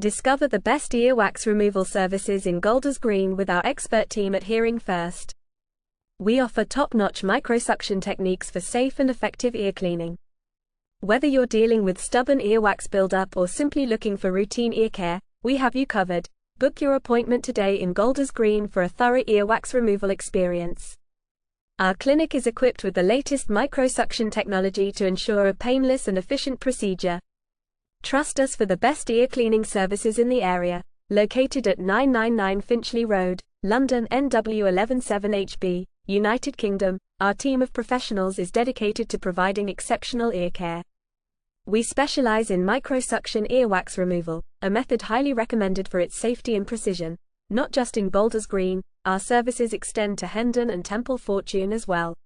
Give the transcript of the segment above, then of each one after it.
Discover the best earwax removal services in Golders Green with our expert team at Hearing First. We offer top-notch microsuction techniques for safe and effective ear cleaning. Whether you're dealing with stubborn earwax buildup or simply looking for routine ear care, we have you covered. Book your appointment today in Golders Green for a thorough earwax removal experience. Our clinic is equipped with the latest microsuction technology to ensure a painless and efficient procedure. Trust us for the best ear cleaning services in the area. Located at 999 Finchley Road, London NW 117HB, United Kingdom, our team of professionals is dedicated to providing exceptional ear care. We specialize in microsuction earwax removal, a method highly recommended for its safety and precision. Not just in Golders Green, our services extend to Hendon and Temple Fortune as well.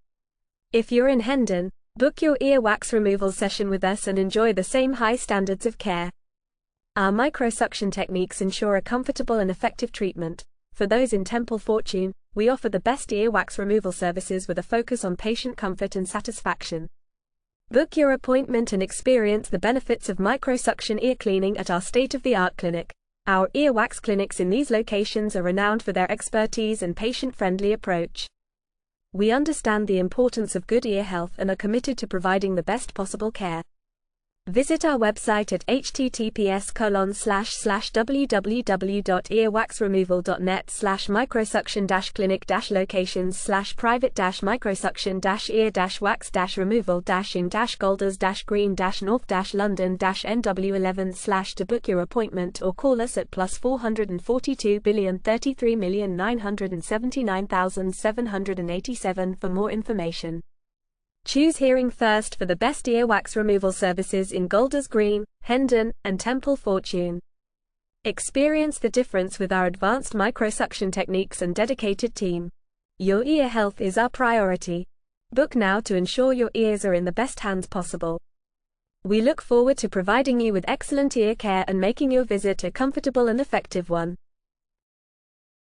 If you're in Hendon, book your earwax removal session with us and enjoy the same high standards of care. Our microsuction techniques ensure a comfortable and effective treatment. For those in Temple Fortune, we offer the best earwax removal services with a focus on patient comfort and satisfaction. Book your appointment and experience the benefits of microsuction ear cleaning at our state-of-the-art clinic. Our earwax clinics in these locations are renowned for their expertise and patient-friendly approach. We understand the importance of good ear health and are committed to providing the best possible care. Visit our website at https://www.earwaxremoval.net/microsuction-clinic-locations/private-microsuction-ear-wax-removal-in-Golders-Green-North London and or call us at +442,033,979,787 for more information. Choose Hearing First for the best earwax removal services in Golders Green, Hendon, and Temple Fortune. Experience the difference with our advanced microsuction techniques and dedicated team. Your ear health is our priority. Book now to ensure your ears are in the best hands possible. We look forward to providing you with excellent ear care and making your visit a comfortable and effective one.